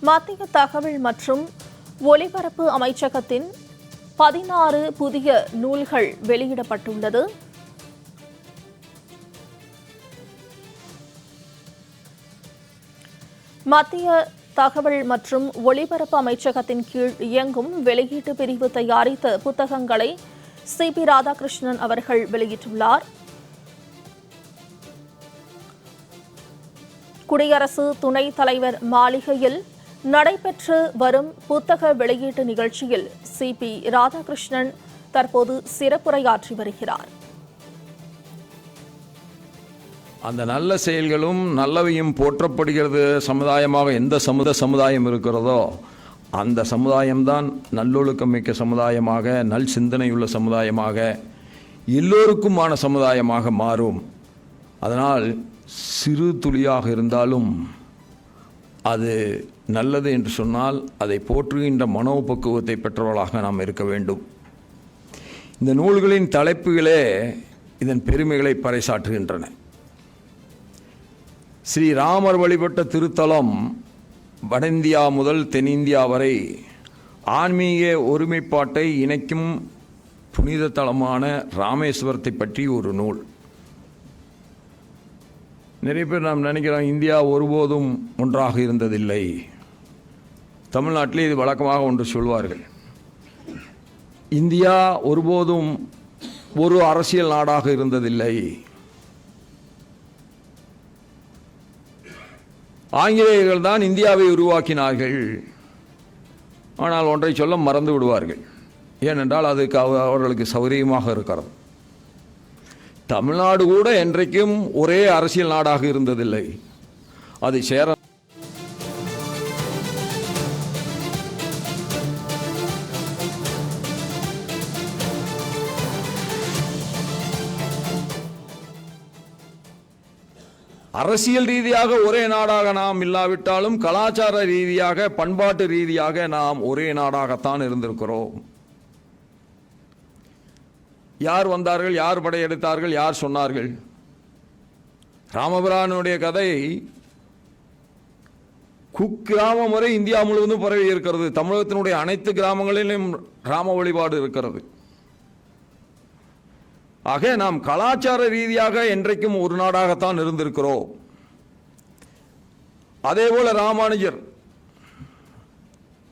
மத்திய தகவல் மற்றும் ஒலிபரப்பு அமைச்சகத்தின் 16 புதிய நூல்கள் வெளியிடப்பட்டுள்ளது. மத்திய தகவல் மற்றும் ஒலிபரப்பு அமைச்சகத்தின் கீழ் இயங்கும் வெளியீட்டு பிரிவு தயாரித்த புத்தகங்களை சி.பி. ராதாகிருஷ்ணன் அவர்கள் வெளியிட்டுள்ளார். குடியரசு துணைத் தலைவர் மாளிகையில் நடைபெற்று வரும் புத்தக வெளியீட்டு நிகழ்ச்சியில் சி.பி. ராதாகிருஷ்ணன் தற்போது சிறப்புரையாற்றி வருகிறார். அந்த நல்ல செயல்களும் நல்லவையும் போற்றப்படுகிறது சமுதாயமாக எந்த சமுதாயம் இருக்கிறதோ அந்த சமுதாயம்தான் நல்லொழுக்கம் மிக்க சமுதாயமாக, நல் சிந்தனையுள்ள சமுதாயமாக, எல்லோருக்குமான சமுதாயமாக மாறும். அதனால் சிறு துளியாக இருந்தாலும் அது நல்லது என்று சொன்னால் அதை போற்றுகின்ற மனோபக்குவத்தை பெற்றவர்களாக நாம் இருக்க வேண்டும். இந்த நூல்களின் தலைப்புகளே இதன் பெருமைகளை பறைசாற்றுகின்றன. ஸ்ரீராமர் வழிபட்ட திருத்தலம் வட இந்தியா முதல் தென்னிந்தியா வரை ஆன்மீக ஒருமைப்பாட்டை இணைக்கும் புனித தலமான ராமேஸ்வரத்தை பற்றி ஒரு நூல். நிறைய பேர் நாம் நினைக்கிறோம் இந்தியா ஒருபோதும் ஒன்றாக இருந்ததில்லை. தமிழ்நாட்டிலே இது வழக்கமாக ஒன்று சொல்வார்கள். இந்தியா ஒருபோதும் ஒரு அரசியல் நாடாக இருந்ததில்லை. ஆங்கிலேயர்கள் தான் இந்தியாவை உருவாக்கினார்கள். ஆனால் ஒன்றை சொல்ல மறந்து விடுவார்கள். ஏனென்றால் அதுக்கு அவர்களுக்கு சௌகரியமாக இருக்கிறது. தமிழ்நாடு கூட என்றைக்கும் ஒரே அரசியல் நாடாக இருந்ததில்லை. அது சேர அரசியல் ரீதியாக ஒரே நாடாக நாம் இல்லாவிட்டாலும் கலாச்சார ரீதியாக, பண்பாட்டு ரீதியாக நாம் ஒரே நாடாகத்தான் இருந்திருக்கிறோம். யார் வந்தார்கள், யார் படையெடுத்தார்கள், யார் சொன்னார்கள்? ராமபிரானுடைய கதை குக்கிராமம் வரை இந்தியா முழுவதும் பரவி இருக்கிறது. தமிழகத்தினுடைய அனைத்து கிராமங்களிலும் ராம வழிபாடு இருக்கிறது. ஆக நாம் கலாச்சார ரீதியாக என்றைக்கும் ஒரு நாடாகத்தான் இருந்திருக்கிறோம். அதே போல ராமானுஜர்,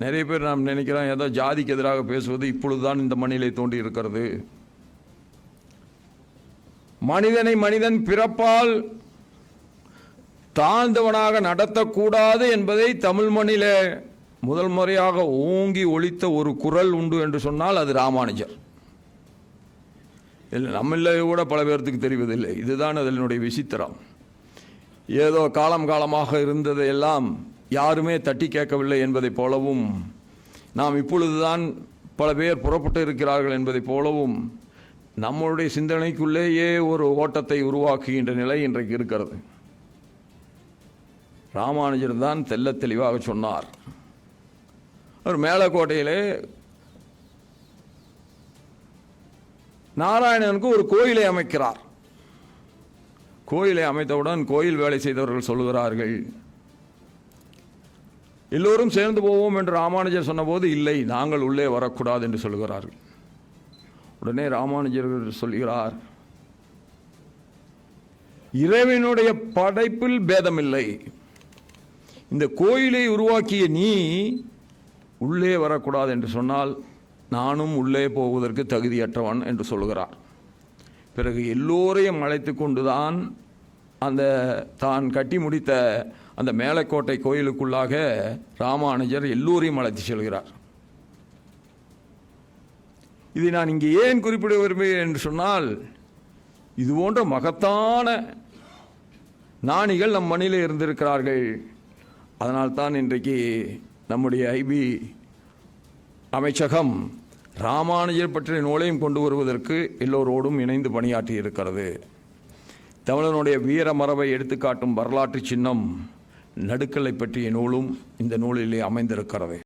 நிறைய பேர் நாம் நினைக்கிறோம் ஏதோ ஜாதிக்கு எதிராக பேசுவது இப்பொழுதுதான் இந்த மண்ணிலே தோன்றி இருக்கிறது. மனிதனை மனிதன் பிறப்பால் தாழ்ந்தவனாக நடத்தக்கூடாது என்பதை தமிழ் மண்ணிலே முதல் முறையாக ஓங்கி ஒலித்த ஒரு குரல் உண்டு என்று சொன்னால் அது ராமானுஜர். இல்லை, நம்மள கூட பல பேர்த்துக்கு தெரிவதில்லை. இதுதான் அதனுடைய விசித்திரம். ஏதோ காலமாக இருந்ததையெல்லாம் யாருமே தட்டி கேட்கவில்லை என்பதைப் போலவும், நாம் இப்பொழுதுதான் பல பேர் புறப்பட்டு இருக்கிறார்கள் என்பதைப் போலவும் நம்மளுடைய சிந்தனைக்குள்ளேயே ஒரு ஓட்டத்தை உருவாக்குகின்ற நிலை இன்றைக்கு இருக்கிறது. ராமானுஜர் தான் தெல்ல தெளிவாக சொன்னார். அவர் மேலக்கோட்டையிலே நாராயணனுக்கு ஒரு கோயிலை அமைக்கிறார். கோயிலை அமைத்தவுடன் கோயில் வேலை செய்தவர்கள் சொல்லுகிறார்கள், எல்லோரும் சேர்ந்து போவோம் என்று ராமானுஜர் சொன்னபோது இல்லை, நாங்கள் உள்ளே வரக்கூடாது என்று சொல்கிறார்கள். உடனே ராமானுஜர் சொல்கிறார், இறைவனுடைய படைப்பில் பேதமில்லை. இந்த கோயிலை உருவாக்கிய நீ உள்ளே வரக்கூடாது என்று சொன்னால் நானும் உள்ளே போவதற்கு தகுதியற்றவன் என்று சொல்கிறார். பிறகு எல்லோரையும் அழைத்து கொண்டுதான் அந்த தான் கட்டி முடித்த அந்த மேலக்கோட்டை கோயிலுக்குள்ளாக ராமானுஜர் எல்லோரையும் அழைத்து செல்கிறார். இதை நான் இங்கே ஏன் குறிப்பிட விரும்புகிறேன் என்று சொன்னால், இது போன்ற மகத்தான ஞானிகள் நம் மண்ணிலே இருந்திருக்கிறார்கள். அதனால்தான் இன்றைக்கு நம்முடைய ஐபி அமைச்சகம் ராமானுஜர் பற்றிய நூலையும் கொண்டு வருவதற்கு எல்லோரோடும் இணைந்து பணியாற்றி இருக்கிறது. தமிழனுடைய வீர மரபை எடுத்துக்காட்டும் வரலாற்று சின்னம் நடுக்கல்லை பற்றிய நூலும் இந்த நூலிலே அமைந்திருக்கிறது.